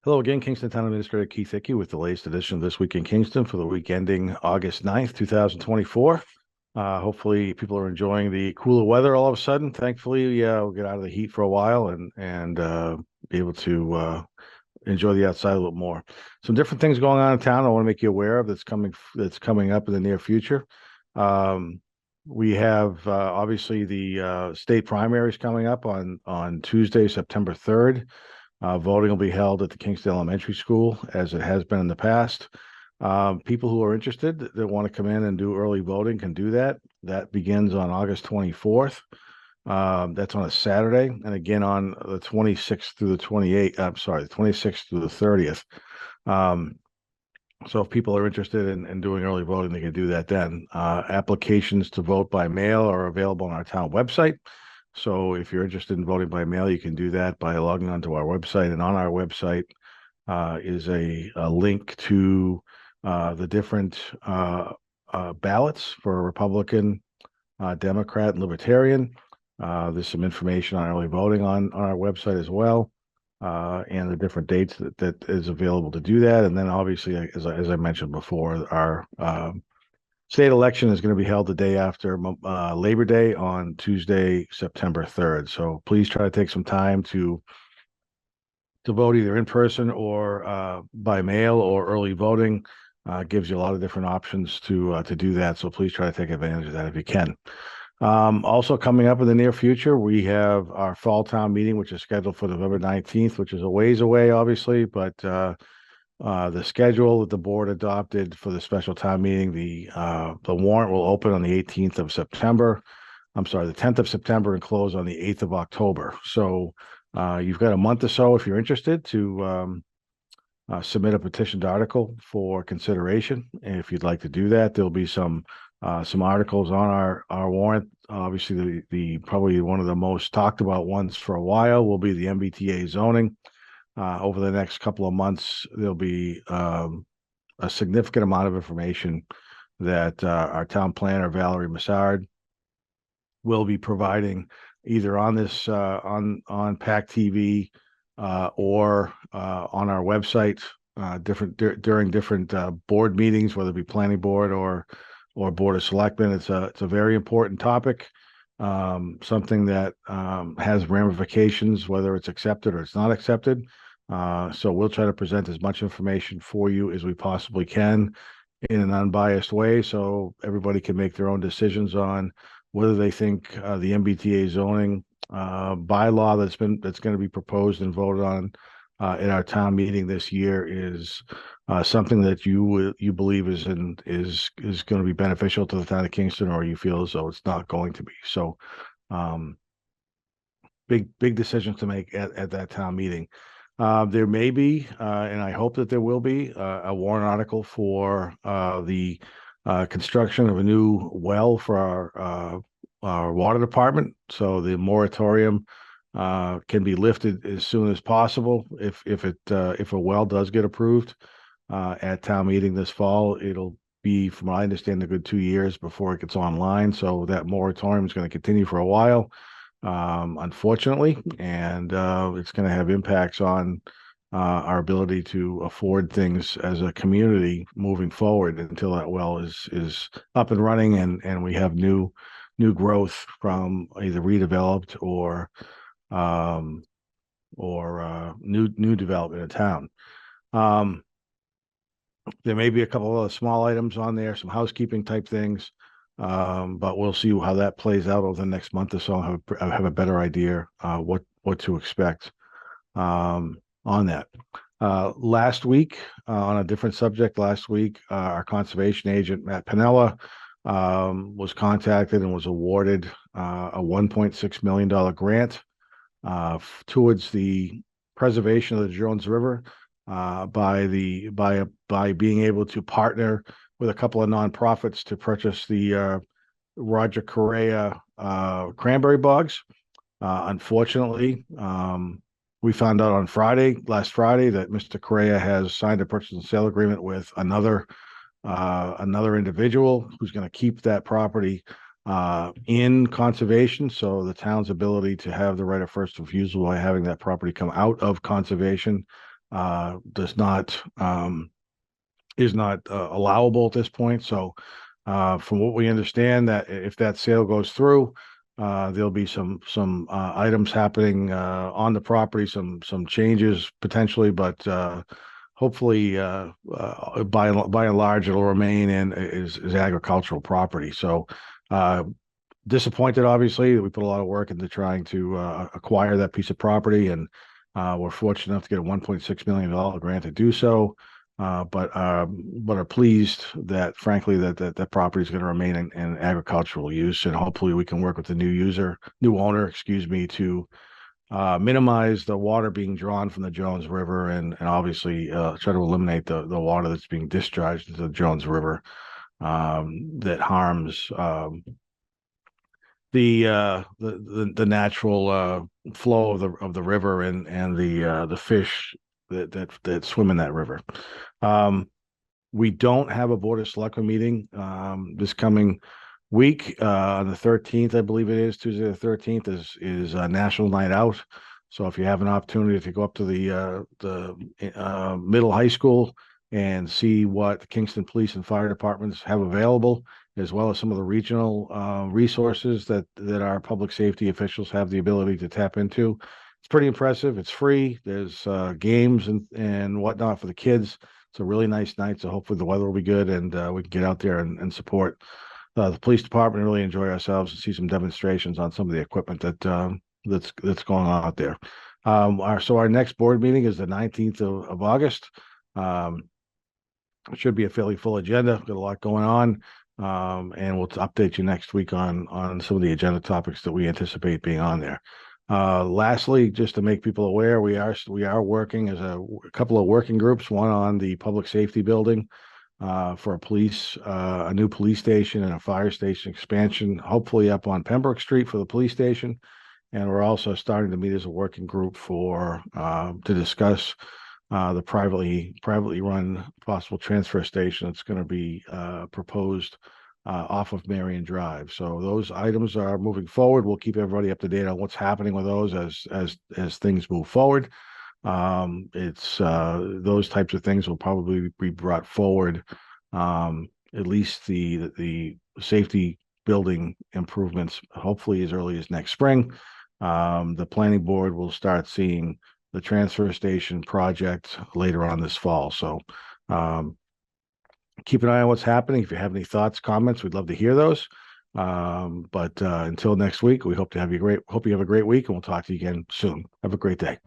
Hello again, Kingston Town Administrator Keith Hickey with the latest edition of This Week in Kingston for the week ending August 9th, 2024. Hopefully people are enjoying the cooler weather all of a sudden. Thankfully, we'll get out of the heat for a while and be able to enjoy the outside a little more. Some different things going on in town I want to make you aware of that's coming up in the near future. We have obviously the state primaries coming up on Tuesday, September 3rd. Voting will be held at the Kingston Elementary School, as it has been in the past. People who are interested that want to come in and do early voting can do that. That begins on August 24th. That's on a Saturday, and again on the 26th through the 28th. I'm sorry, the 26th through the 30th. So if people are interested in doing early voting, they can do that then. Applications to vote by mail are available on our town website. So if you're interested in voting by mail, you can do that by logging onto our website. And on our website is a link to the different ballots for Republican, Democrat, and Libertarian. There's some information on early voting on our website as well, and the different dates that is available to do that. And then obviously, as I mentioned before, our state election is going to be held the day after Labor Day on Tuesday, September 3rd. So please try to take some time to vote either in person or by mail or early voting. Gives you a lot of different options to do that. So please try to take advantage of that if you can. Also coming up in the near future, we have our fall town meeting, which is scheduled for November 19th, which is a ways away, obviously, but the schedule that the board adopted for the special town meeting, the warrant will open on the 18th of September. I'm sorry, the 10th of September and close on the 8th of October. So you've got a month or so if you're interested to submit a petitioned article for consideration. And if you'd like to do that, there'll be some articles on our warrant. Obviously, the probably one of the most talked about ones for a while will be the MBTA zoning. Over the next couple of months, there'll be a significant amount of information that our town planner, Valerie Massard, will be providing either on this on PAC TV or on our website during different board meetings, whether it be planning board or board of selectmen. It's a very important topic. Something that has ramifications, whether it's accepted or it's not accepted. So we'll try to present as much information for you as we possibly can in an unbiased way, so everybody can make their own decisions on whether they think the MBTA zoning bylaw that's going to be proposed and voted on in our town meeting this year is something that you believe is going to be beneficial to the town of Kingston, or you feel as though it's not going to be. So big decisions to make at that town meeting. There may be, and I hope that there will be, a warrant article for the construction of a new well for our water department. So the moratorium can be lifted as soon as possible if a well does get approved at town meeting this fall. It'll be, from what I understand, a good 2 years before it gets online. So that moratorium is going to continue for a while, unfortunately, and it's going to have impacts on our ability to afford things as a community moving forward until that well is up and running and we have new growth from either redeveloped or new development in town. There may be a couple of other small items on there, some housekeeping type things, but we'll see how that plays out over the next month or so. I'll have a better idea what to expect on that. Last week, on a different subject, our conservation agent, Matt Piniella, was contacted and was awarded a $1.6 million grant towards the preservation of the Jones River by being able to partner with a couple of nonprofits to purchase the Roger Correa cranberry bogs. Unfortunately, we found out on last Friday, that Mr. Correa has signed a purchase and sale agreement with another individual who's going to keep that property in conservation. So the town's ability to have the right of first refusal by having that property come out of conservation does not is not allowable at this point. So, from what we understand, that if that sale goes through, there'll be some items happening on the property, some changes potentially, but hopefully, by and large, it'll remain in is agricultural property. So, disappointed, obviously, that we put a lot of work into trying to acquire that piece of property, and we're fortunate enough to get a $1.6 million grant to do so. But are pleased that, frankly, that property is going to remain in agricultural use, and hopefully we can work with the new owner, excuse me, to minimize the water being drawn from the Jones River, and obviously try to eliminate the water that's being discharged into the Jones River that harms the natural flow of the river, and the fish that swim in that river. We don't have a Board of Selectmen meeting this coming week. On the 13th, I believe it is, Tuesday the 13th is National Night Out. So if you have an opportunity to go up to the middle high school and see what the Kingston Police and Fire Departments have available, as well as some of the regional resources that our public safety officials have the ability to tap into. It's pretty impressive. It's free. There's games and whatnot for the kids. It's a really nice night, so hopefully the weather will be good, and we can get out there and support the police department, and really enjoy ourselves and see some demonstrations on some of the equipment that's going on out there. Our next board meeting is the 19th of August. It should be a fairly full agenda. Got a lot going on. And we'll update you next week on some of the agenda topics that we anticipate being on there. Lastly, just to make people aware, we are working as a couple of working groups, one on the public safety building for a new police station and a fire station expansion, hopefully up on Pembroke Street for the police station. And we're also starting to meet as a working group to discuss the privately run possible transfer station that's going to be proposed off of Marion Drive. So those items are moving forward. We'll keep everybody up to date on what's happening with those as things move forward. It's those types of things will probably be brought forward. At least the safety building improvements, hopefully as early as next spring. The planning board will start seeing the transfer station project later on this fall. So keep an eye on what's happening. If you have any thoughts, comments, we'd love to hear those. But until next week, we hope you have a great week, and we'll talk to you again soon. Have a great day.